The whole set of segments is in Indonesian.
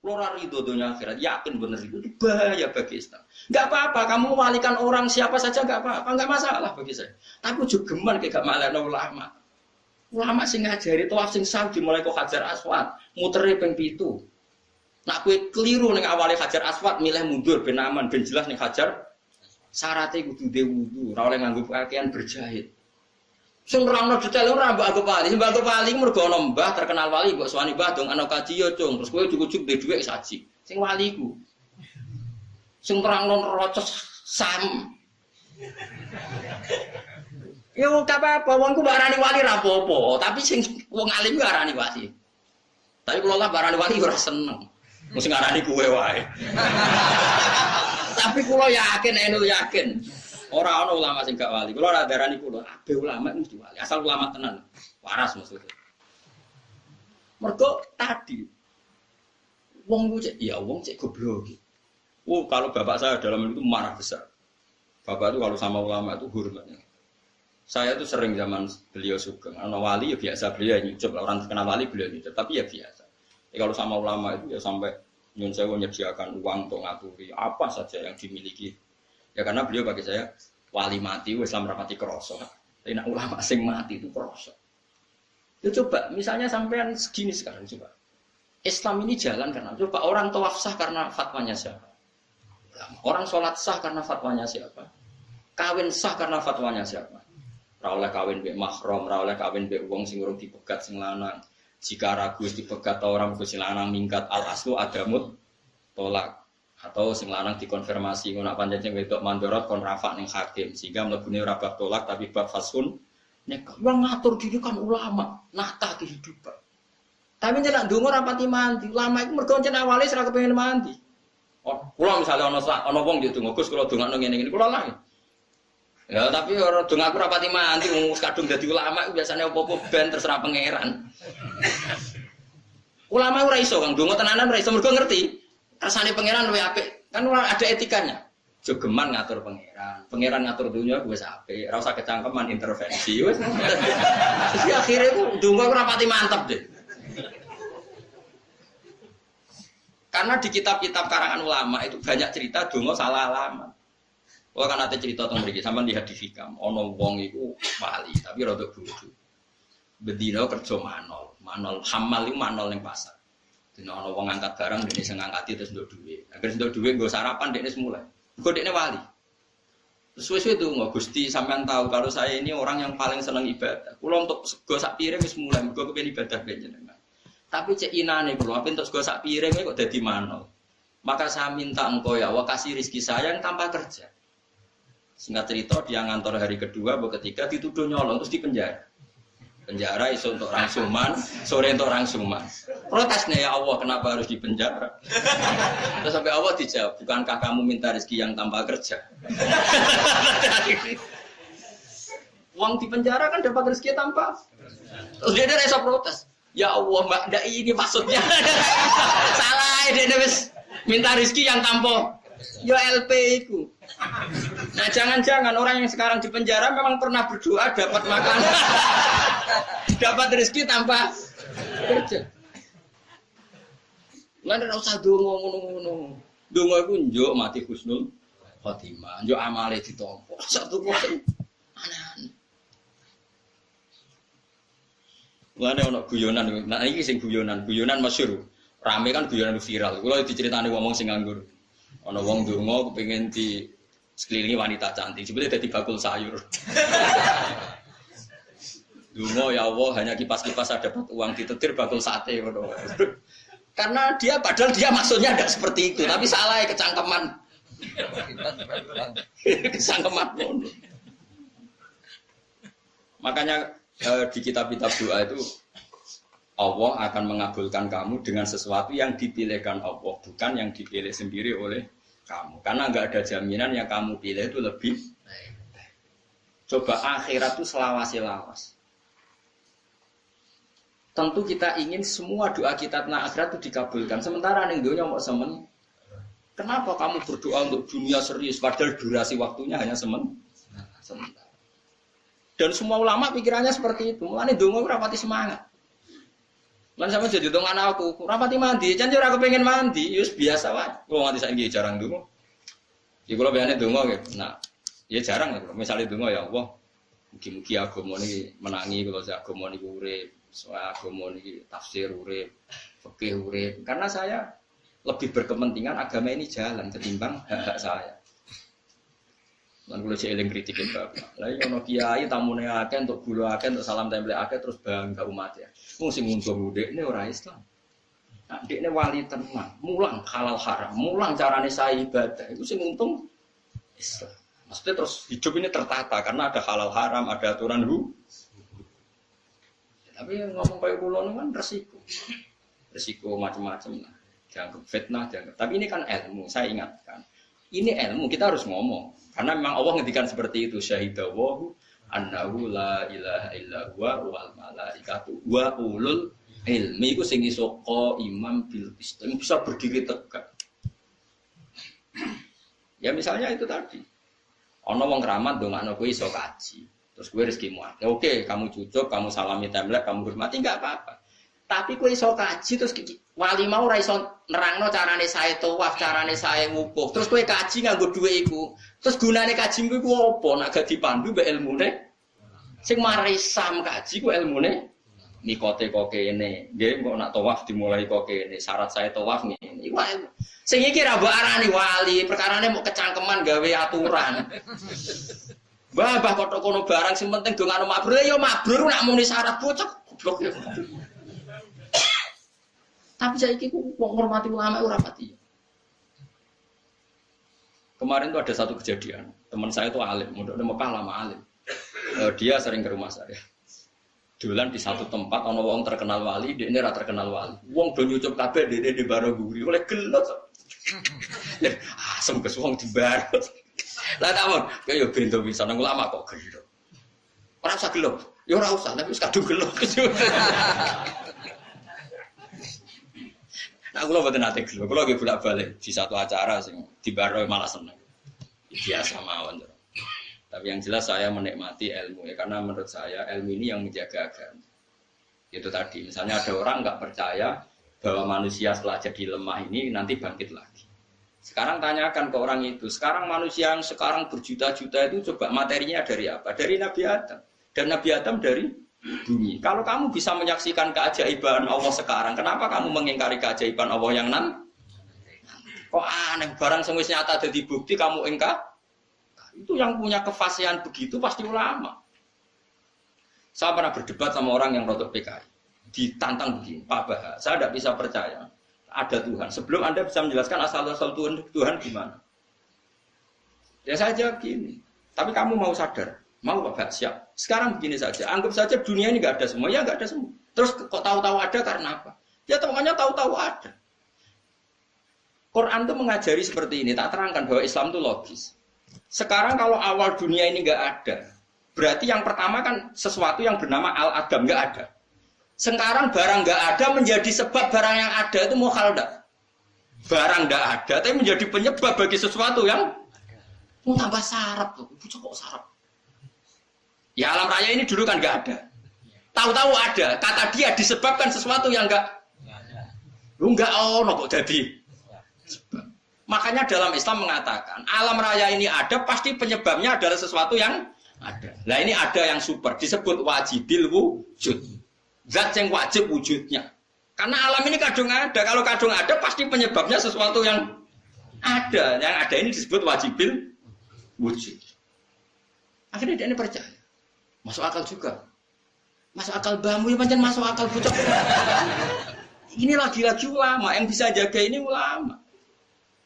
Keluar ridho dunia akhirat, yakin benar itu bahaya bagi Islam. Enggak apa-apa, kamu walikan orang siapa saja enggak apa-apa, enggak masalah bagi saya. Tapi juga geman kayak gak malahno ulama. Ulama sing ngajari tawaf sing sah dimulai kok Hajar Aswad, mutere ping 7. Nak kowe keliru ning awale Hajar Aswad milih mundur ben aman, ben jelas ning Hajar syaratnya kudu de wudu, ora oleh nganggo pakaian berjahit. Sing nerangno detail ora mbok aku wali, mbok aku wali mergo ana mbah terkenal wali mbok suwani mbah dong ana kaji yo cung, terus kowe ujug-ujug duwe dhuwit saji. Sing wali iku. Sing nerangno rocos sam. Ya wong apa-apa, wong ku barani wali ra apa-apa, tapi sing wong alim ku arani wali. Tapi kula lah barani wali ora seneng. Mesti ngarani kuwe wae. Tapi kula yakin, yakin. Ora ana ulama sing gak wali. Kula ora darani kula, abe ulama mesti wali. Asal ulama tenan. Waras maksudnya. Mergo tadi wong ku cek ya wong cek goblok. Oh, kalau bapak saya dalam itu marah besar. Bapak itu kalau sama ulama itu hormatnya. Saya tuh sering zaman beliau sugeng. Ana wali ya biasa beliau nyucup, orang terkenal wali beliau nyucup, tapi ya biasa. Kalau sama ulama itu ya sampai nyun sewu menyediakan uang untuk ngaturi apa saja yang dimiliki. Ya karena beliau bagi saya wali mati, Islam rapati kroso. Tapi nak ulama sing mati itu kroso. Ya coba, misalnya sampean segini sekarang coba. Islam ini jalan karena coba orang tawaf sah karena fatwanya siapa? Orang sholat sah karena fatwanya siapa? Kawin sah karena fatwanya siapa? Ra oleh kawin mbek mahram, ra oleh kawin mbek wong sing urung dipegat sing lanang. Jika ragu dipegat orang sing lanang minggat al aslu adamut tolak. Atau sing lanang dikonfirmasi ngono pancen sing wedok mandorot kon rafa ning hakim sehingga mlebune ora bab tolak tapi bab fasun nek wong ngatur diri kan ulama nata kehidupan tapi nek ndonga ora pati mandi ulama iku mergo ncen awale ora kepengin mandi kula misale ana wong yo donga Gus kula dongakno ngene-ngene kula lah ya tapi ora donga aku ora pati mandi wong kadung dadi ulama iku biasane opo-opo ben terserah pangeran ulama ora iso Kang donga tenanan ora iso mergo ngerti rasane pangeran luwih apik. Kan ada etikanya. Jogeman ngatur pangeran. Pangeran ngatur dunia wis apik. Ora usah kecangkeman intervensi wis. Jadi akhirnya itu donga ora pati mantep deh. Karena di kitab-kitab karangan ulama itu banyak cerita donga salah alamat. Kalau kan ada cerita tentang mriki sampean lihat di Hikam, ana wong iku wali tapi rada bodho. Bedino kerja manol. Manol hamal iku manol ning pasar. Dina ana wong ngangkat barang dene sing ngangkati terus nduk dhuwit. Agar nduk dhuwit nggo sarapan dekne semula. Engko dekne wali. Terus suwe-suwe donga, Gusti sampean tahu kalau saya ini orang yang paling seneng ibadah. Kula untuk sego sak piring wis mulai mergo kepengin ibadah jenengan. Tapi cek inane kula ape entuk sego sak piring kok dadi manol. Maka saya minta engkau ya Allah kasih rezeki saya yang tanpa kerja. Singkat cerita dia ngantor hari kedua atau ketiga dituduh nyolong terus dipenjara. Penjara iso untuk rangsuman, sore untuk rangsuman. Protesnya ya Allah kenapa harus dipenjara? Terus sampai Allah dijawab, bukankah kamu minta rezeki yang tanpa kerja? Uang di penjara kan dapat rezeki tanpa. Terus dia rasa protes. Ya Allah mbak, ndak ini maksudnya. Salah dia wis minta rezeki yang tanpa. Ya LP itu. Nah jangan-jangan orang yang sekarang di penjara memang pernah berdoa dapat makan, dapat rezeki tanpa kerja. Lan ora usah donga ngono-ngono. Donga iku njuk mati husnul khotimah, njuk amale ditampa. Satu kok aneh-aneh. Lane ono guyonan, nah iki sing guyonan masyhur. Rame kan guyonan viral. Kula diceritani wong sing nganggur. Ana wong donga kepengin di sekelilingi wanita cantik, sebetulnya jadi bakul sayur. Donga ya Allah hanya kipas-kipas ada dapat uang ditetir bakul sate. Karena dia padahal dia maksudnya tidak seperti itu, tapi salah ya kecangkeman. Kecangkeman. Makanya di kitab-kitab doa itu Allah akan mengabulkan kamu dengan sesuatu yang dipilihkan Allah, bukan yang dipilih sendiri oleh kamu. Karena nggak ada jaminan yang kamu pilih itu lebih baik. Coba akhirat itu selawas-lawas. Tentu kita ingin semua doa kita tentang akhirat itu dikabulkan. Sementara ning dunya mau semen. Kenapa kamu berdoa untuk dunia serius padahal durasi waktunya hanya sementara. Dan semua ulama pikirannya seperti itu. Mulane donga ora pati semangat. Lan sampe jadi dong anakku, rapati mandi, jan ora kepengin mandi, wis biasa wae. Wong nganti saiki jarang ndonga. Iki kula bayane ndonga nggih. Nah, ya jarang lho. Misale ndonga ya Allah, mugi-mugi agama niki menangi kula sak agama niku urip, soal agama niki tafsir urip, fikih urip. Karena saya lebih berkepentingan agama ini jalan ketimbang hak-hak saya. Lan kula sik eling kritik Bapak. Lah iya ono kiai tamune akeh untuk gula akeh untuk salam tempel akeh terus bangga umat ya. Wong sing ngundung ndekne ora Islam. Nah, ndekne wali tenan, mulang halal haram, mulang carane saya ibadah. Iku sing untung Islam. Maksudnya terus hidup ini tertata karena ada halal haram, ada aturan Tapi ngomong kayak kula kan resiko. Resiko macam-macam lah. Dianggap fitnah, dianggap. Tapi ini kan ilmu, saya ingatkan. Ini ilmu, kita harus ngomong. Karena memang Allah ngendikan seperti itu. Syahidawahu annahu la ilaha illa huwa wal malaikatu wa ulul ilmi. Itu sing iso imam bil qist. Bisa berdiri tegak. Ya misalnya itu tadi. Ono wong keramat ndongakno kowe iso kaji. Terus kowe rezekimu ada. Oke, kamu cucuk, kamu salami template, kamu hormati enggak apa-apa. Tapi kowe iso kaji terus wali mau ora iso nerangno carane sae tawaf, carane sae wukuf. Terus kowe kaji nganggo dhuwit iku. Terus gunane kajimu iku apa? Nek gak dipandu mbek ilmune. Sing mari sam kaji ku ilmune nikote kok kene. Nggih, kok nak tawaf dimulai kok kene. Syarat sae tawaf ngene. Iku sing iki ra mbok arani wali, perkarane mau kecangkeman gawe aturan. Bah kok kono barang sing penting dongano mabrur ya mabrur nak muni syarat bocah goblok ya. Tapi saiki ku wong ngurmati ulama ora pati. Kemarin tuh ada satu kejadian, teman saya itu alim, mondok di Mekah lama alim. Dia sering ke rumah saya. Dolan di satu tempat ana wong terkenal wali, dekne ora terkenal wali. Wong do nyucup kabeh dekne di baro guri oleh gelot. Asem kes wong di baro. Lah takon, kaya bento bisa nang ulama kok gelot. Ora usah gelot. Ya ora usah, tapi wis kadung gelot. Nah, aku mboten nate gelem. Kula nggih bolak-balik di satu acara sing dibaro malah seneng. Biasa mawon. Tapi yang jelas saya menikmati ilmu ya karena menurut saya ilmu ini yang menjaga agama. Itu tadi, misalnya ada orang nggak percaya bahwa manusia setelah jadi lemah ini nanti bangkit lagi. Sekarang tanyakan ke orang itu, sekarang manusia yang sekarang berjuta-juta itu coba materinya dari apa? Dari Nabi Adam. Dan Nabi Adam dari bumi. Kalau kamu bisa menyaksikan keajaiban Allah sekarang, kenapa kamu mengingkari keajaiban Allah yang nanti? Kok aneh, barang sing wis nyata dadi bukti kamu ingkar? Itu yang punya kefasihan begitu pasti ulama. Saya pernah berdebat sama orang yang rotok PKI. Ditantang begini, Pak Bah, saya tidak bisa percaya ada Tuhan. Sebelum Anda bisa menjelaskan asal-asal Tuhan gimana? Ya saya jawab gini, tapi kamu mau sadar? Mau Pak, siap. Sekarang begini saja, anggap saja dunia ini nggak ada semua, ya nggak ada semua. Terus kok tahu-tahu ada karena apa? Ya temannya tahu-tahu ada. Quran itu mengajari seperti ini, tak terangkan bahwa Islam itu logis. Sekarang kalau awal dunia ini nggak ada, berarti yang pertama kan sesuatu yang bernama Al-Adam nggak ada. Sekarang barang nggak ada menjadi sebab barang yang ada itu mukhal dak. Barang nggak ada, tapi menjadi penyebab bagi sesuatu yang mau tambah sarap tuh, bocah kok sarap. Ya alam raya ini dulu kan nggak ada. Tahu-tahu ada. Kata dia disebabkan sesuatu yang nggak. Lu nggak kok jadi. Makanya dalam Islam mengatakan alam raya ini ada pasti penyebabnya adalah sesuatu yang ada. Nah ini ada yang super disebut wajibil wujud. Zat yang wajib wujudnya. Karena alam ini kadung ada. Kalau kadung ada pasti penyebabnya sesuatu yang ada. Yang ada ini disebut wajibil wujud. Akhirnya dia ini percaya. Masuk akal juga. Masuk akal bambu ya pancen masuk akal bocah. Ini lagi-lagi ulama yang bisa jaga ini ulama.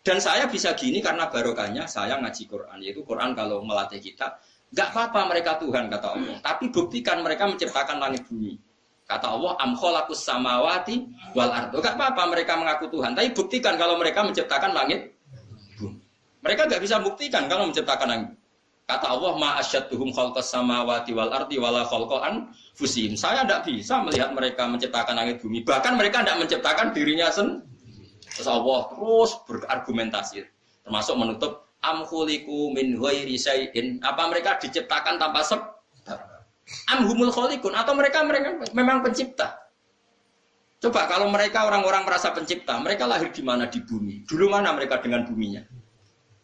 Dan saya bisa gini karena barokahnya saya ngaji Quran. Yaitu Quran kalau melatih kita, enggak apa-apa mereka Tuhan kata Allah, tapi buktikan mereka menciptakan langit bumi. Kata Allah, am khalaqus samawati wal ardo. Enggak apa-apa mereka mengaku Tuhan, tapi buktikan kalau mereka menciptakan langit bumi. Mereka enggak bisa buktikan kalau menciptakan langit. Kata Allah, ma asyadduhum khalqas samawati wal ardi wala khalqan fusim. Saya tidak bisa melihat mereka menciptakan langit bumi. Bahkan mereka tidak menciptakan dirinya sendiri. Terus Allah terus berargumentasi, termasuk menutup am khuliqu min ghairi syai'in. Apa mereka diciptakan tanpa sebab? Am humul khaliqun atau mereka memang pencipta. Coba kalau mereka orang-orang merasa pencipta, mereka lahir di mana? Di bumi. Dulu mana mereka dengan buminya?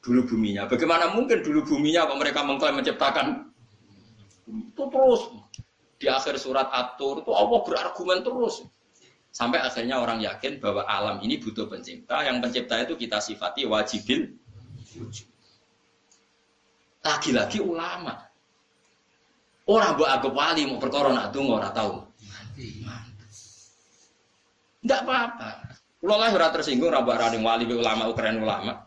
Dulu buminya. Bagaimana mungkin dulu buminya kalau mereka mengklaim menciptakan? Itu terus. Di akhir surat At-Tur itu Allah berargumen terus. Sampai akhirnya orang yakin bahwa alam ini butuh pencipta. Yang pencipta itu kita sifati wajibil. Lagi-lagi ulama. Orang buat agak wali mau perkara nak tunggu orang tahu. Tidak apa-apa. Kalau lah ora tersinggung raba running wali ulama keren ulama.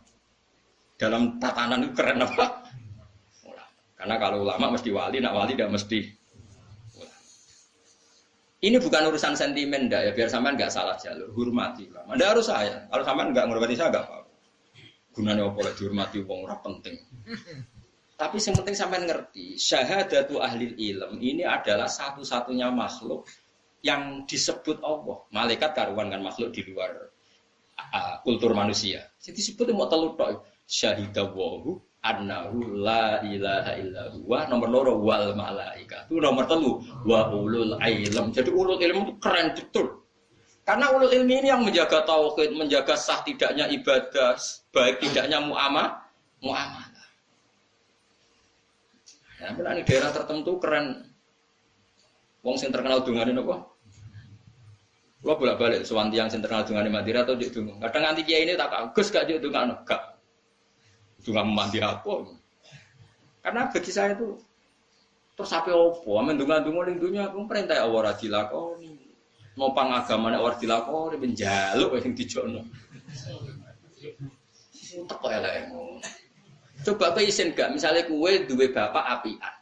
Dalam tatanan itu keren apa? Ulama. Karena kalau ulama mesti wali, nak wali tidak mesti. Ulama. Ini bukan urusan sentimen dah ya, biar sampean nggak salah jalur. Hormati ulama. Anda harus saya. Kalau sampean nggak menghormati saya nggak apa-apa. Gunanya apa lagi dihormati wong ora penting. Tapi yang penting sampean ngerti, syahadatu ahli ilm ini adalah satu-satunya makhluk yang disebut Allah. Malaikat karuan kan makhluk di luar kultur manusia. Jadi disebut mau telu tok. Syahidawahu annahu la ilaha illa huwa nomor loro wal malaika. Itu nomor telu wa ulul ilm. Jadi ulul ilm itu keren betul. Karena ulul ilmi ini yang menjaga tauhid, menjaga sah tidaknya ibadah, baik tidaknya muamalah. Ya, di daerah tertentu keren. Wong sing terkenal dungane napa? Lo bolak-balik sowan tiyang sing terkenal dungane Madira atau dik dungo. Kadang nganti kiai ini tak Gus gak dik dungane, gak. Dunga mandi apa? Karena bagi saya itu terus sampai opo, amen dunga-dungo ning dunya aku perintah Allah ora dilakoni. Nopang agamane ora dilakoni penjaluk sing dijono. Teko elek. Coba kowe isin gak misale kowe duwe bapak apian.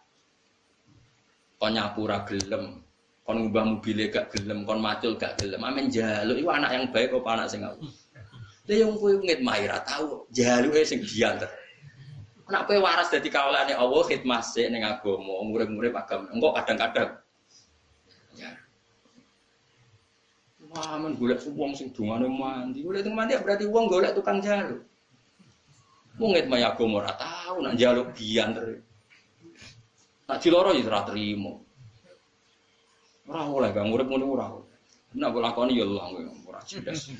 Kon nyapu ra gelem. Kon ngubah mobil gak gelem, kon macul gak gelem, amen jaluk iku anak yang baik apa anak sing aku. Lah yang kowe ngitmahi ra tau, jaluke sing diantar. Nek kowe waras dadi kawulane Allah khidmah sik ning agama, murid-murid agama. Engko kadang-kadang ya. Wah, men golek wong sing dungane mandi. Golek tukang mandi berarti wong golek tukang jaluk. Wong ngitmahi agama ora tau, nak jaluk diantar. Nak diloro ya ora trimo. Ora oleh gak murid ngono ora. Nek lakoni ya Allah ora cerdas.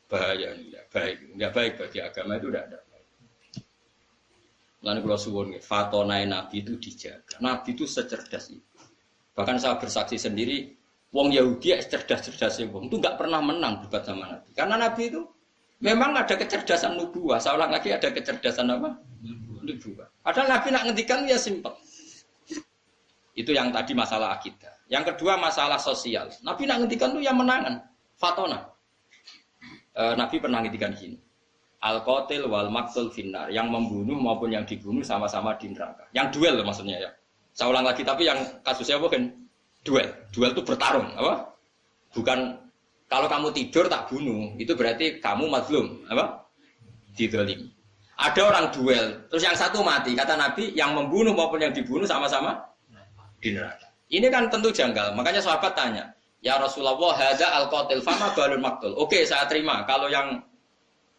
Bahaya enggak baik bagi agama itu tidak ada. Lalu kalau suwun fatonai Nabi itu dijaga. Nabi itu secerdas itu. Bahkan saya bersaksi sendiri, wong Yahudi cerdas-cerdasnya wong itu enggak pernah menang debat sama Nabi. Karena Nabi itu memang ada kecerdasan nubuwah. Saya ulang lagi ada kecerdasan apa? Nubuwah. Padahal Nabi nak ngendikan ya simpel. Itu yang tadi masalah akidah. Yang kedua masalah sosial. Nabi nak ngendikan itu yang menangan. Fatona. Nabi pernah ngendikan gini. Al-qatil wal maqtul finnar. Yang membunuh maupun yang dibunuh sama-sama di neraka. Yang duel maksudnya ya. Saya ulang lagi tapi yang kasusnya bukan duel. Duel itu bertarung, apa? Bukan kalau kamu tidur tak bunuh, itu berarti kamu mazlum, apa? Dizalimi. Ada orang duel, terus yang satu mati. Kata Nabi, yang membunuh maupun yang dibunuh sama-sama di neraka. Ini kan tentu janggal. Makanya sahabat tanya, "Ya Rasulullah, hadza al-qatil fama balul maqtul." Oke, saya terima kalau yang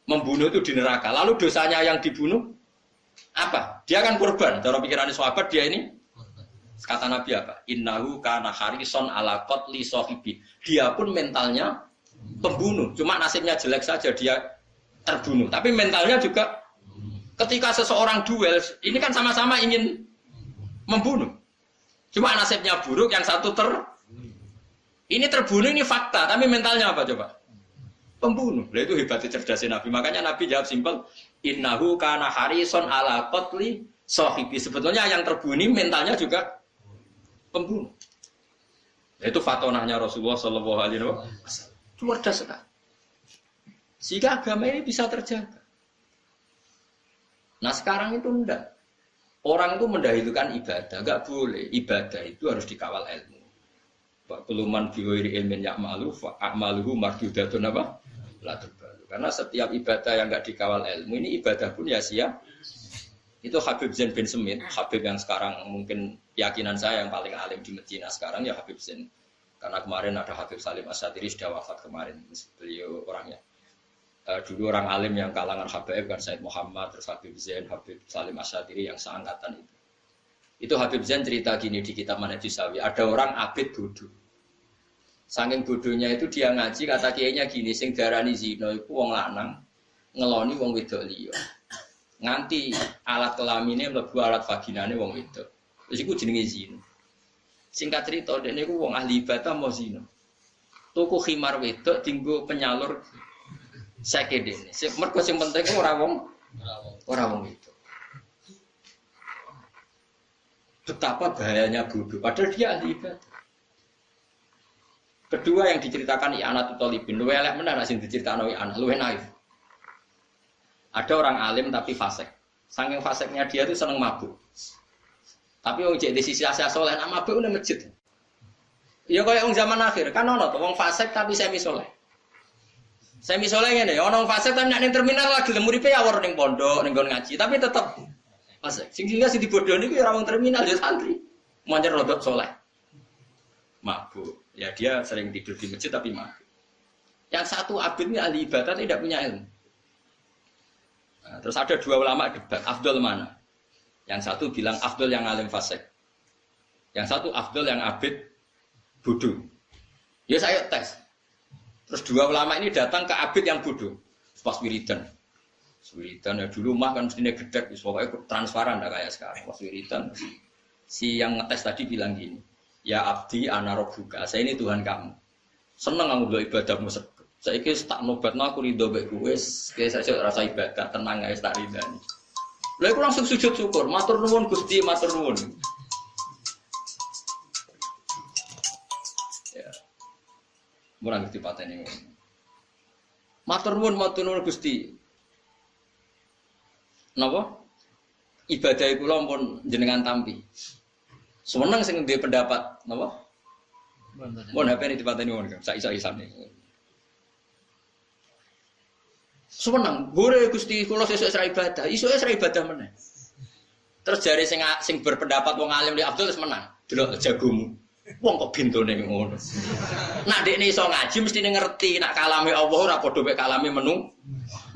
membunuh itu di neraka. Lalu dosanya yang dibunuh apa? Dia kan korban. Cara pikirannya sahabat dia ini kata Nabi apa? Innahu kana harison ala qatli sahibi. Dia pun mentalnya pembunuh. Cuma nasibnya jelek saja dia terbunuh. Tapi mentalnya juga ketika seseorang duel, ini kan sama-sama ingin membunuh. Cuma nasibnya buruk, yang satu ini terbunuh, ini fakta, tapi mentalnya apa coba? Pembunuh. Nah, itu hebatnya cerdasnya Nabi. Makanya Nabi jawab simpel, innahu kana harison ala qatli sahibi. Sebetulnya yang terbunuh mentalnya juga pembunuh. Nah, itu fatonahnya Rasulullah Shallallahu Alaihi Wasallam. Cerdas sekali. Sehingga agama ini bisa terjaga. Nah sekarang itu enggak. Orang itu mendahulukan ibadah, enggak boleh. Ibadah itu harus dikawal ilmu. Peluman bihoiri ilmin ya'malu fa'amaluhu mardudatun apa? Karena setiap ibadah yang enggak dikawal ilmu, ini ibadah pun ya sia. Itu Habib Zain bin Semit, Habib yang sekarang mungkin keyakinan saya yang paling alim di Medina sekarang ya Habib Zain. Karena kemarin ada Habib Salim Asyatiri sudah wafat kemarin, beliau orangnya. Dulu orang alim yang kalangan Habaib kan Said Muhammad, terus Habib Zain, Habib Salim Asyatiri yang seangkatan itu. Itu Habib Zain cerita gini di kitab Manhajus Sawi, ada orang abid bodoh. Saking bodohnya itu dia ngaji kata kiainya gini, sing darani zina iku wong lanang ngeloni wong wedok liya. Nganti alat kelamine mlebu alat vaginane wong wedok. Wis iku jenenge zina. Singkat cerita dene iku wong ahli ibadah mau zina. Tuku khimar wedok dinggo penyalur sakedene. Mergo sing penting ora wong wedok. Betapa bahayanya bodoh padahal dia ahli ibadah. Kedua yang diceritakan I'anatul Thalibin, luwih elek menan sing diceritakno I'anah, luwih naif. Ada orang alim tapi fasik. Saking fasiknya dia itu seneng mabuk. Tapi wong cek di sisi asal soleh nak mabuk nang masjid. Ya kaya wong zaman akhir, kan ono to wong fasik tapi semi soleh. Semi soleh ngene, ono wong fasik tapi nek ning terminal lagi lemuripe ya ning pondok, ning nggon ngaji, tapi tetep fasik. Sing sing dibodohi ku ora wong terminal ya santri. Moncer rodok soleh. Mabuk. Ya dia sering tidur di masjid tapi mabuk. Yang satu abid ini ahli ibadah tidak punya ilmu. Nah, terus ada dua ulama debat, afdol mana? Yang satu bilang afdol yang alim fasik. Yang satu afdol yang abid bodoh. Ya saya tes. Terus dua ulama ini datang ke abid yang bodoh. Pas wiridan. Wiridan ya dulu mah kan mestinya gedek, pokoknya transparan dah kayak sekarang. Pas wiridan si yang ngetes tadi bilang gini. Ya abdi ana rabbuka, saya ini Tuhan kamu. Seneng aku mbok ibadahmu sedek. Saiki tak nobatno aku ridho mek kowe, saya rasa ibadah tenang ae tak ridani. Lha iku langsung sujud syukur, matur nuwun Gusti, matur nuwun. Ya. Murang Gusti pateni. Matur nuwun Gusti. Napa? Ibadah kula pun jenengan tampi. Seneng sing duwe pendapat, napa? Mun HP ini dipateni wong, sak-isane. Seneng, gore Gusti kula sesuk sira ibadah, isoke sira ibadah meneh. Terus jare sing berpendapat wong alim li Abdul wis menang. Delok jagomu. Wong kok bintone ngono. Nak dekne iso ngaji mesti ngerti nak kalame Allah ora padha mek kalame menung.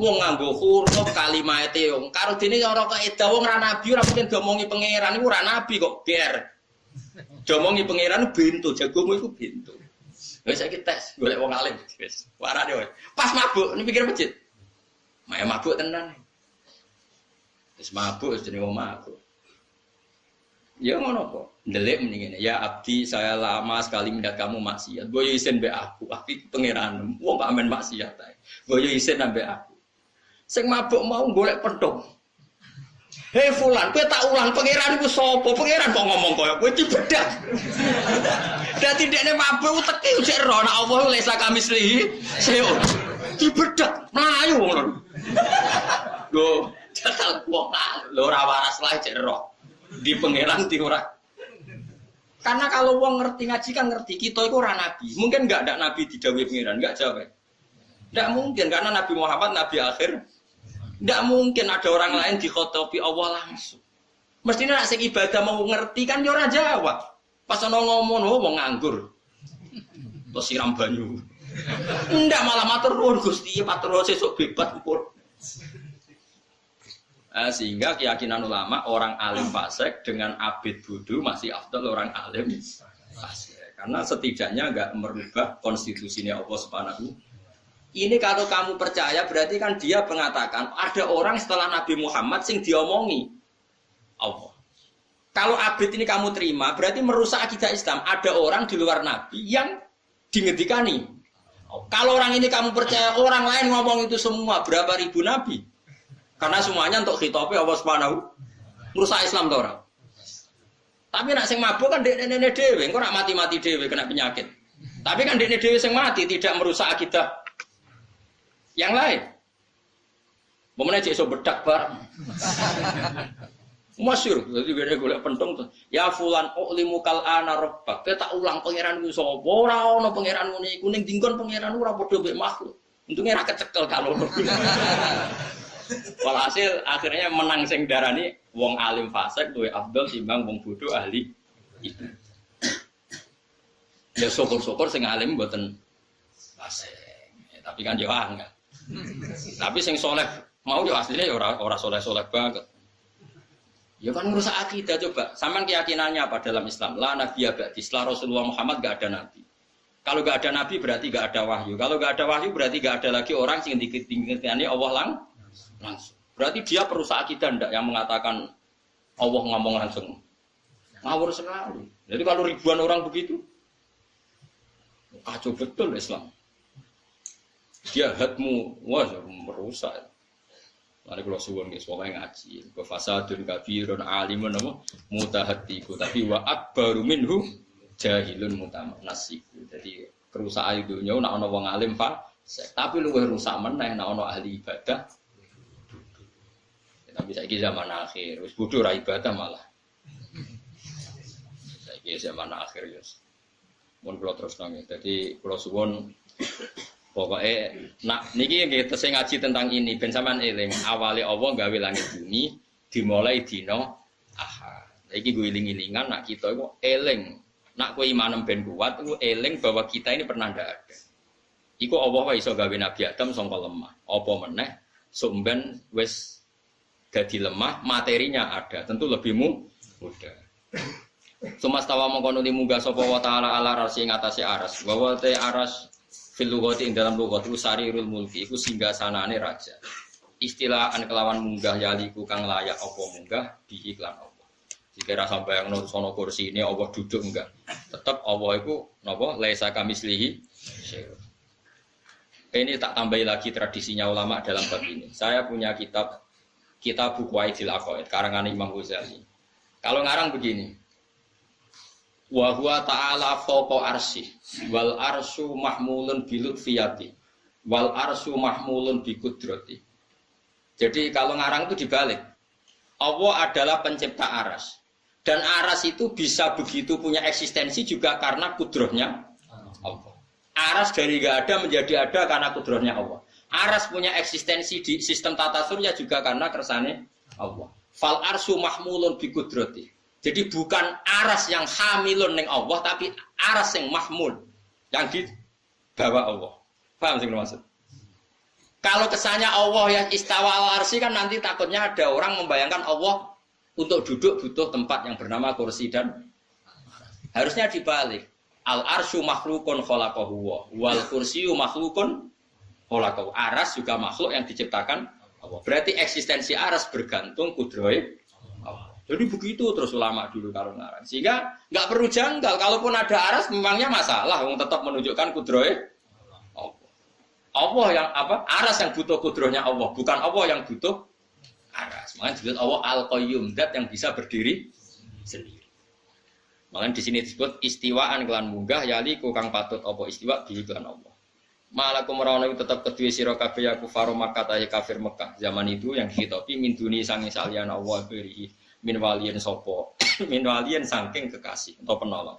Wong nganggo huruf kalimate wong karo dene ora kaedah wong ra nabi ora mungkin diomongi pangeran iku ora nabi kok ger. Diomongi pangeran bintu, jagomu iku bintu. Wis saiki tes golek wong alim wis. Warane wae. Pas mabuk ning pikir masjid. Mae mabuk tenan. Wis mabuk wis jenenge wong mabuk. Ya ngono kok. Ndelik mending ngene. Ya abdi saya lama sekali melihat kamu maksiat. Boyo isin mbek aku. Aku pangeran. Wong kok amen maksiat ae. Boyo isin ambek aku. Sing mabuk mau golek penthung. Hei fulan, kowe tak ulang pangeran iku sapa? Pangeran kok ngomong koyo kowe dibedak. Dadi dekne mabuk teki jek ro nek Allah lesa kamislihi. Seo. Dibedak mlayu ngono. Lho, jatah wong lho ora waras lah jek ro. Di pangeran di ora. Karena kalau wong ngerti ngaji kan ngerti kita itu ora nabi. Mungkin enggak ada nabi didhawuhi pangeran, enggak jawab. Enggak mungkin karena Nabi Muhammad nabi akhir. Enggak mungkin ada orang lain dikhotobi Allah langsung. Mestinya nek sing ibadah mau ngerti kan yo ora jawab. Pas ana ngomong wong nganggur. Terus siram banyu. Enggak malah matur nuwun Gusti, matur nuwun sesuk bebas pur. Sehingga keyakinan ulama orang alim fasik dengan abid bodoh masih afdal orang alim fasik. Karena setidaknya enggak merubah konstitusinya Allah Subhanahu. Ini kalau kamu percaya berarti kan dia mengatakan ada orang setelah Nabi Muhammad sing diomongi Allah. Kalau abid ini kamu terima berarti merusak akidah Islam. Ada orang di luar Nabi yang dingendikani. Kalau orang ini kamu percaya orang lain ngomong itu semua berapa ribu Nabi? Karena semuanya untuk khitabe Allah Subhanahu merusak Islam to orang. Tapi nak sing mabuk kan dekne dhewe, engko nak mati-mati dhewe kena penyakit. Tapi kan dekne dhewe sing mati tidak merusak akidah yang lain. Pemene cek iso bedak bareng. Masyhur, dadi gede golek pentung tuh. Ya fulan ulimu kal ana rabbak. Tak ulang pangeranmu sapa? Ora ana pangeran ngene iku ning dinggon pangeran ora padha mbek makhluk. Untunge ra kecekel kalau. Walhasil akhirnya menang sing darani wong alim fasik duwe afdal timbang wong bodoh ahli itu. Ya syukur-syukur sing alim mboten fasik. Tapi kan yo angel. Tapi sing soleh mau yo asline ya ora soleh-soleh banget. Ya kan merusak akidah coba. Sampean keyakinannya apa dalam Islam? La nabiyya ba'di. Setelah Rasulullah Muhammad enggak ada nabi. Kalau nggak ada nabi berarti nggak ada wahyu. Kalau nggak ada wahyu berarti nggak ada lagi orang yang ditinggalkannya Allah langsung. Berarti dia perusak akidah ndak yang mengatakan Allah ngomong langsung. Ngawur sekali. Jadi kalau ribuan orang begitu, kacau betul Islam. Dia hadmu, wah merusak. Mari kalau suwon guys, pokoknya ngaji. Kefasadun kabirun alimun nama mutahatiku. Tapi wa akbaru minhu jahilun mutamanasiku. Jadi kerusakan itu nyawa nak ono wong alim tapi luwih rusak meneh nak ono ahli ibadah. Tapi saiki zaman akhir, wis bodho ra ibadah malah. Saiki zaman akhir ya. Mun kula terus nang. Dadi kula suwon pokoknya, nak niki kita ngaji tentang ini, ben sampean eling. Awale Allah gawe langit bumi, dimulai dino Ahad. Iki gue iling-ilingan, nak kita itu eling. Nak kowe imanem ben kuat, itu eling bahwa kita ini pernah ndak ada. Iku Allah iso gawe Nabi Adam sangka lemah. Apa meneh sumben wis dadi lemah, materinya ada, tentu lebih mudah. Sumastawa mongko nuli munggah sapa wa taala ala arsy ngatasé aras. Bahwa te aras fil lughati ing dalam lughat sarirul mulki iku singgasanane raja. Istilahan kelawan munggah yaliku kang layak apa munggah bihi lan Allah. Jika ra sambayangno sono kursi ini Allah duduk enggak. Tetap Allah iku napa laisa kamislihi. Ini tak tambahi lagi tradisinya ulama dalam bab ini. Saya punya kitab buku Aidil Aqaid karangan Imam Ghazali. Kalau ngarang begini. Wa huwa ta'ala fawqa arsy wal arsyu mahmulun bi lutfiyati wal arsyu mahmulun bi qudrati. Jadi kalau ngarang itu dibalik. Allah adalah pencipta aras. Dan aras itu bisa begitu punya eksistensi juga karena kudrahnya Allah. Aras dari enggak ada menjadi ada karena kudrahnya Allah. Aras punya eksistensi di sistem tata surya juga karena kersane Allah. Fal arsyu mahmulun bi qudrati. Jadi bukan aras yang hamilun ning Allah, tapi aras yang mahmul, yang dibawa Allah. Paham sih maksud? Kalau kesannya Allah yang istawa al-arsy kan nanti takutnya ada orang membayangkan Allah untuk duduk butuh tempat yang bernama kursi dan harusnya dibalik. Al-arsyu makhlukun khalaqahu wal kursyu makhlukun khalaqahu. Aras juga makhluk yang diciptakan Allah. Berarti eksistensi aras bergantung kudrahe Allah. Jadi begitu terus ulama dulu kalau ngarang. Sehingga nggak perlu janggal. Kalaupun ada aras memangnya masalah. Wong tetap menunjukkan kudrohe Allah. Allah yang apa? Aras yang butuh kudrohnya Allah. Bukan Allah yang butuh aras. Makanya disebut Allah Al-Qayyum. Dat yang bisa berdiri sendiri. Makanya di sini disebut istiwaan kelan munggah. Yali kukang patut apa istiwa di kelan Allah. Malakum rawana itu tetap kedua sira kabeh ya kufaru Makkah ta kafir Mekah. Zaman itu yang dihitopi min duni sange salian Allah berihi. Min waliyen sopo, min waliyen saking kekasih atau penolong.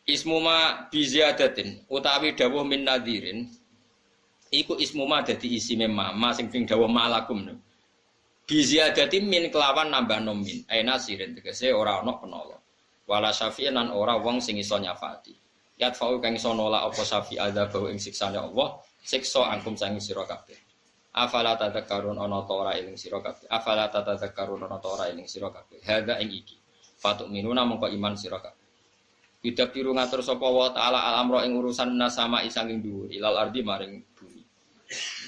Ismuma biziyadatin utawi dawuh min nadirin, iku ismuma dadi isi mema, sing dawuh malakum. Biziyadatin min kelawan nambah nomin, nasirin tegese ora ana penolong. Wala syafi'an lan ora wong sing iso nyafati. Yatfa'u kang iso nolak apa syafi' adzab ing siksane Allah, siksa angkum sangi sira kabeh. Afala tadzakarun ana ta ora eling sira kabeh. Afala tadzakarun ana ta ora eling sira kabeh. Hadza ing iki. Fatuk minuna mongko iman sira kabeh. Bidak tiru ngatur sapa wa taala al-amra ing urusan nasama isanging dhuwur ilal ardi maring bumi.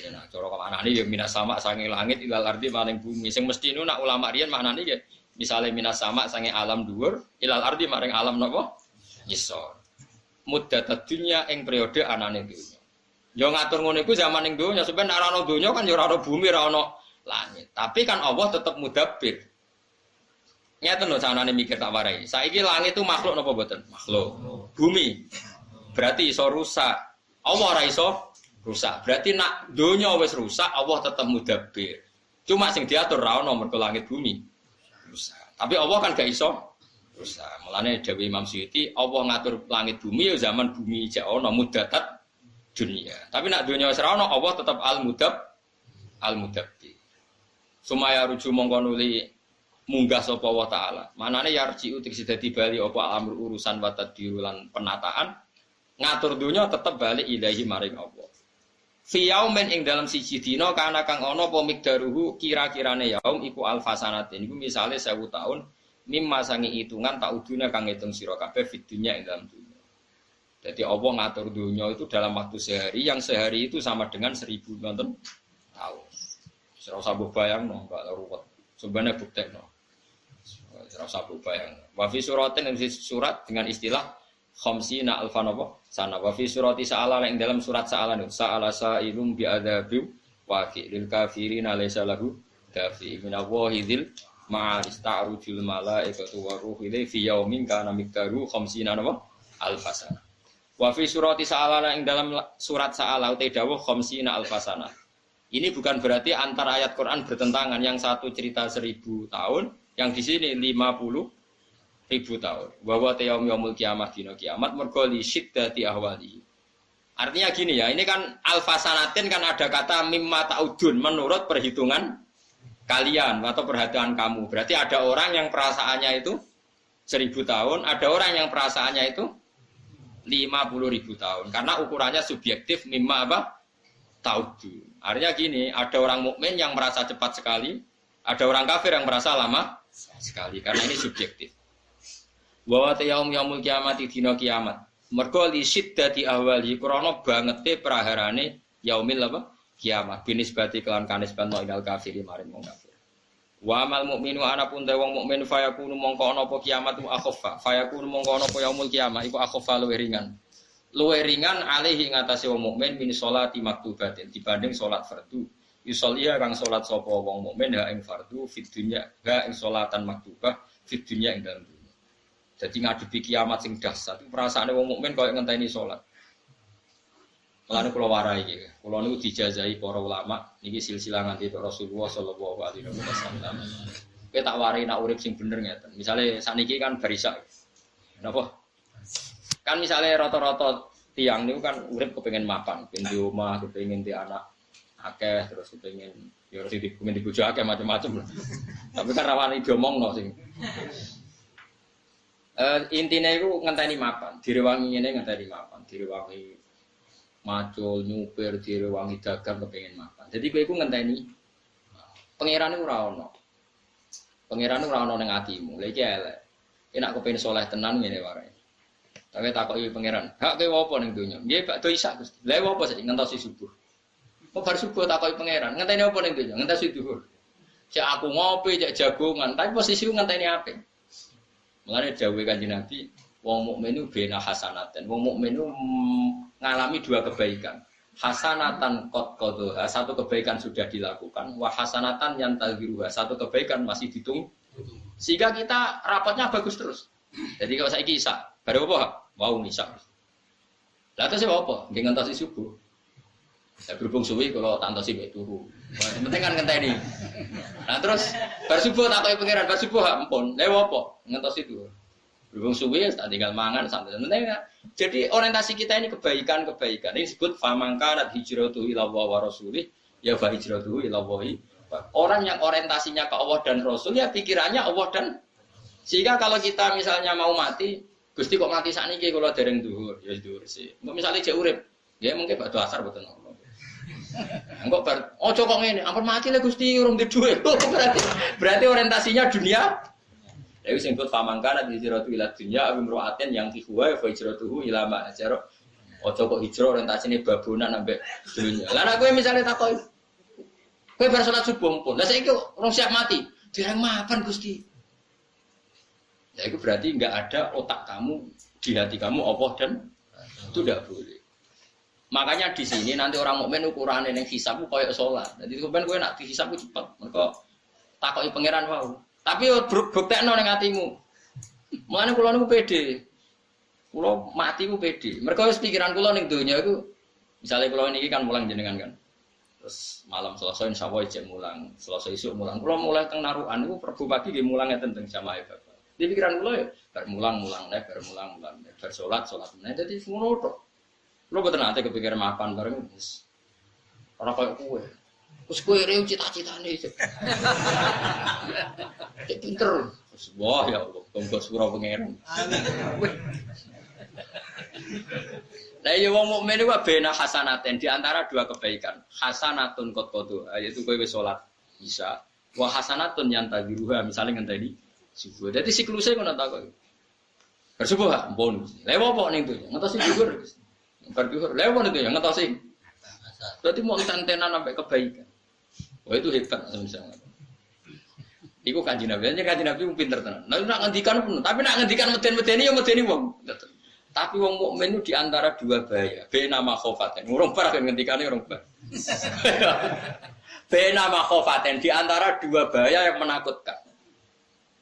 Ya nah cara maknane ya minas sama sange langit ilal ardi maring bumi. Sing mesti nu nak ulama riyen maknane ya misale minas sama sange alam dhuwur ilal ardi maring alam napa? Isor. Muddatad dunya ing periode anane dunya. Yo ngatur ngono iku zaman ning donya, sampeyan nek ora ana donya kan yo ora ana bumi, ora ana langit. Tapi kan Allah tetap mudabbir. Nyata lho sanane mikir tak warai. Saiki langit itu makhluk napa mboten? Makhluk. Bumi berarti iso rusak. Allah ora iso rusak. Berarti nak donya wis rusak, Allah tetap mudabbir. Cuma sing diatur ra ono mergo langit bumi rusak. Tapi Allah kan gak iso rusak. Mulane dawuh Imam Suyuti, Allah ngatur langit bumi ya zaman bumi jek ono muddatat dunia. Tapi nak dunia serana Allah tetap al-mudabbir. Sumaya ruju mongko nuli munggah sapa wa taala. Manane yarji utik dadi bali apa amr urusan wa tadbir lan penataan ngatur dunia tetap balik ilahi maring Allah. Fi yaumin ing dalam siji dina kana kang ana apa mikdaruhu kira-kirane yaum iku alfasanatin. Iku misale 1000 tahun mimma sangi hitungan tak udune kang ngitung sira kabeh fid dunya ing dalam dunya. Jadi Allah ngatur dunia itu dalam waktu sehari, yang sehari itu sama dengan 1000 tahun. Ora usah bayang no, enggak ruwet. Sebenarnya buktekno. Ora usah bayang. Wa fi suratin surat dengan istilah khamsina alfan apa? Sana wa fi surati sa'ala yang dalam surat sa'ala itu sa'ala sa'ilum bi adzabi waqi lil kafirin alaysa lahu dafi min awahidil ma'aris ta'rujul malaikatu wa ruhu ilai fi yaumin kana miqdaru khamsina alfasana. Wa fi surati sa'ala yang dalam surat sa'ala te dawuh khamsina alfasana. Ini bukan berarti antara ayat Quran bertentangan, yang satu cerita 1000 tahun, yang di sini 50.000 tahun. Bahwa yaumul kiamah dina kiamat mergo li syiddati ahwali. Artinya gini ya, ini kan alfasanatin kan ada kata mimma ta'udun menurut perhitungan kalian atau perhatian kamu. Berarti ada orang yang perasaannya itu 1000 tahun, ada orang yang perasaannya itu 50.000 tahun. Karena ukurannya subjektif mimma apa? Ta'udun. Artinya gini, ada orang mukmin yang merasa cepat sekali, ada orang kafir yang merasa lama sekali. Karena ini subjektif. Wa yaumul kiamat dina kiamat. Mergo li syiddati ahwali krana bangete praharane yaumil apa? Kiamat. Binisbati kelan kanisban ilal kafiri maring wong kafir. Wa amal mukminu ana pun te wong mukmin fayakunu mongko ana apa kiamat akhaffa. Fayakunu mongko ana apa yaumul kiamat iku akhaffa luwih ringan. Luwih ringan alaihi ngatasi wong mukmin min sholati maktubatin dibanding salat fardu. Yusolliya kang salat sapa wong mukmin ha ing fardu fid dunya ha ing sholatan maktubah fid dunya ing dalem dunya. Jadi ngadepi kiamat sing dahsyat itu perasaane wong mukmin koyo ngenteni salat. Mulane kula warai iki. Kula niku dijazahi para ulama niki silsilah nganti Rasulullah sallallahu alaihi wasallam. Kowe tak warai nak urip sing bener ngeten. Misale sakniki kan barisak. Napa? Kan misalnya rata-rata tiang niku kan urip kepengin mapan, kepengin di omah, kepengin di anak akeh, terus kepengin ya harus kepengin di bojo akeh macam-macam. Tapi kan rawani diomongno sing. Intine iku ngenteni mapan, direwangi ngene ngenteni mapan, direwangi macul, nyupir, direwangi dagang kepengin mapan. Jadi kowe iku ngenteni pangeran iku ora ono. Pangeran ora ono ning atimu. Lha iki elek. Enak kepengin saleh tenan ngene wae. Tapi takoki pangeran, hak kowe apa ning donya? Nggih bakdo isak Gusti. Lha apa sik ngentosi subuh. Kok bar subuh takoki pangeran, ngenteni apa ning donya? Ngentesi zuhur. Cek aku ngopi, cek jagongan, tapi posisiku ngenteni apik. Mulane dawuhe Kanjeng Nabi, wong mukmin itu bena hasanatan. Wong mukmin itu ngalami dua kebaikan. Hasanatan qad qadha, satu kebaikan sudah dilakukan, wa hasanatan yang taghiruha, satu kebaikan masih ditunggu. Sehingga kita rapatnya bagus terus. Jadi kalau saiki isak, baru apa? Mau isak. Lah terus apa? Nggih ngentosi subuh. Saya berhubung suwi kalau tak entosi mek turu. Yang penting kan ngenteni. Nah terus bar subuh takoki pangeran, bar subuh ampun. Lha apa? Ngentosi itu. Berhubung suwi tak tinggal mangan santai. Penting. Jadi orientasi kita ini kebaikan-kebaikan. Ini disebut famangkanat hijratuhu ila Allah wa rasulih ya fa hijratuhu ila Allah. Orang yang orientasinya ke Allah dan Rasul ya pikirannya Allah dan sehingga kalau kita misalnya mau mati, Gusti kok mati sakniki kula dereng dhuwur, ya dhuwur sih. Engko misale jek urip, ya mungkin bakdo asar boten ono. Engko bar ojo kok ngene, ampun mati le Gusti urung di dhuwit. Berarti orientasinya dunia. Ya wis engko pamangkana di hijratu ila dunya amroaten yang kihuwa fa hijratuhu ila ma ajara. Ojo kok hijrah orientasine babonan ambek dunya. Lah nek kowe misale takoki kowe bar salat subuh pun. Lah saiki urung siap mati, dereng mapan Gusti. Ya itu berarti enggak ada otak kamu di hati kamu Allah dan itu tidak boleh. Makanya di sini nanti orang mukmin ukurannya yang hisabku kayak sholat. Jadi kemudian gue nak dihisabku cepat. Mereka takoki pangeran wow. Tapi buktekno ning atimu. Mulane kula niku pede. Kula mati ku pede. Mereka wis pikiran kula ning donya iku misale kula niki kan mulang jenengan kan. Terus malam Selasa insyaallah jek mulang. Selasa isuk mulang. Kula mulai teng narukan niku Rabu pagi nggih mulang ngeten teng jamaah Bapak. Di pikiran kula ya bar mulang-mulang nek bar mulang-mulang nek bar salat meneh dadi ngono tok. Kula boten nate kepikiran mapan bareng wis. Ora koyo kowe. Terus kowe rew cita-citane. Cek pinter. Wah ya Allah, tonggo sura pangeran. Amin. Lah ya wong mukmin iku bena hasanaten di antara dua kebaikan. Hasanatun qad qadu, yaitu kowe wis salat bisa. Wa hasanatun yang tadiruha misalnya ngenteni subuh. Dadi siklusé ngono ta kok. Bersubuh pun. Lewo apa ning dunya? Ngetosi dhuwur. Bar dhuwur. Lewo itu ya ngetosi. Berarti mau tenan sampai kebaikan. Wah itu hebat misalnya. Iku kanjeng Nabi, kanjeng Nabi pinter tenan. Nah nak ngendikan pun, tapi nak ngendikan meden-medeni ya medeni wong. Tapi wong mukmin itu di antara dua bahaya. Bena makhofaten. Urung parah kan ngendikane urung parah. Bena makhofaten di antara dua bahaya yang menakutkan.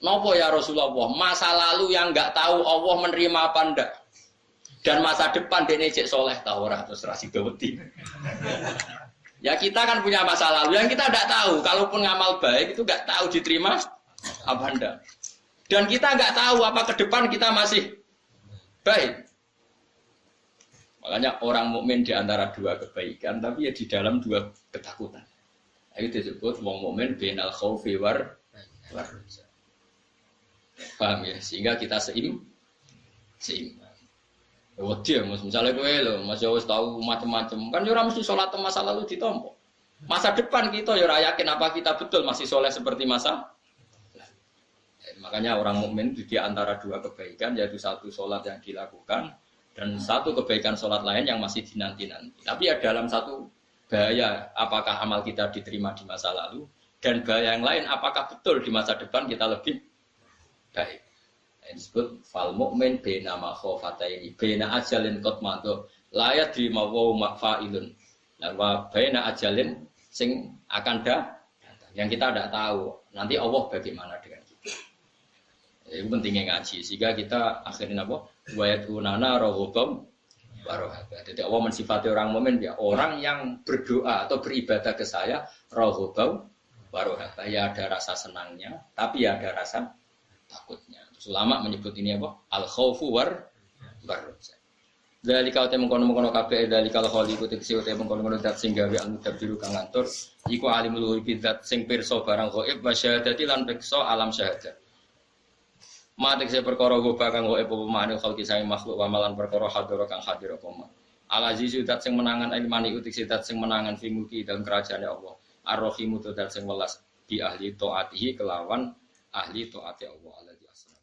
Napa ya Rasulullah? Masa lalu yang enggak tahu Allah menerima apa ndak. Dan masa depan dene cek soleh ta ora terus ra sida wedi. Ya kita kan punya masa lalu yang kita tidak tahu. Kalaupun ngamal baik itu nggak tahu diterima apa enggak. Dan kita nggak tahu apa ke depan kita masih baik. Makanya orang mukmin di antara dua kebaikan, tapi ya di dalam dua ketakutan. Itu disebut wong mukmin bainal khaufi war. Paham ya? Sehingga kita seimbang. Wedi ya, misalnya kowe lho, Mas wis tahu macam-macam. Kan yo ora mesti salat masa lalu ditampa. Masa depan kita yo ora yakin apa kita betul masih soleh seperti masa. Makanya orang mukmin di antara dua kebaikan yaitu satu salat yang dilakukan dan satu kebaikan salat lain yang masih dinanti-nanti. Tapi ya dalam satu bahaya apakah amal kita diterima di masa lalu dan bahaya yang lain apakah betul di masa depan kita lebih baik. Disebut fal mukmin bena makhofataini bena ajalin qad madha la yadri ma wa mafa'ilun wa bena ajalin sing akan datang yang kita tidak tahu nanti Allah bagaimana dengan kita. Itu pentingnya ngaji sehingga kita akhirnya apa wa yatunana raghubam warohaba. Jadi Allah mensifati orang mukmin ya orang yang berdoa atau beribadah ke saya raghubam warohaba ya ada rasa senangnya tapi ya ada rasa takutnya. Ulama menyebut ini apa? Al-khaufu war raja. Dzalika uta mengkono-mengkono kabeh dzalika al-khaliqu tekse uta mengkono-mengkono zat sing gawe al-mudabbiru kang ngatur iku alimul ghaib zat sing pirsa barang ghaib wa syahadati lan pirsa alam syahadat. Ma tekse perkara ghaib kang ghaib apa mane khalqi sae makhluk wa malan perkara hadir kang hadir apa ma. Al-azizu zat sing menangan ilmani utik zat sing menangan fi mulki dalam kerajaane Allah. Ar-rahimu zat sing welas bi ahli taatihi kelawan ahli taati Allah alladzi asna.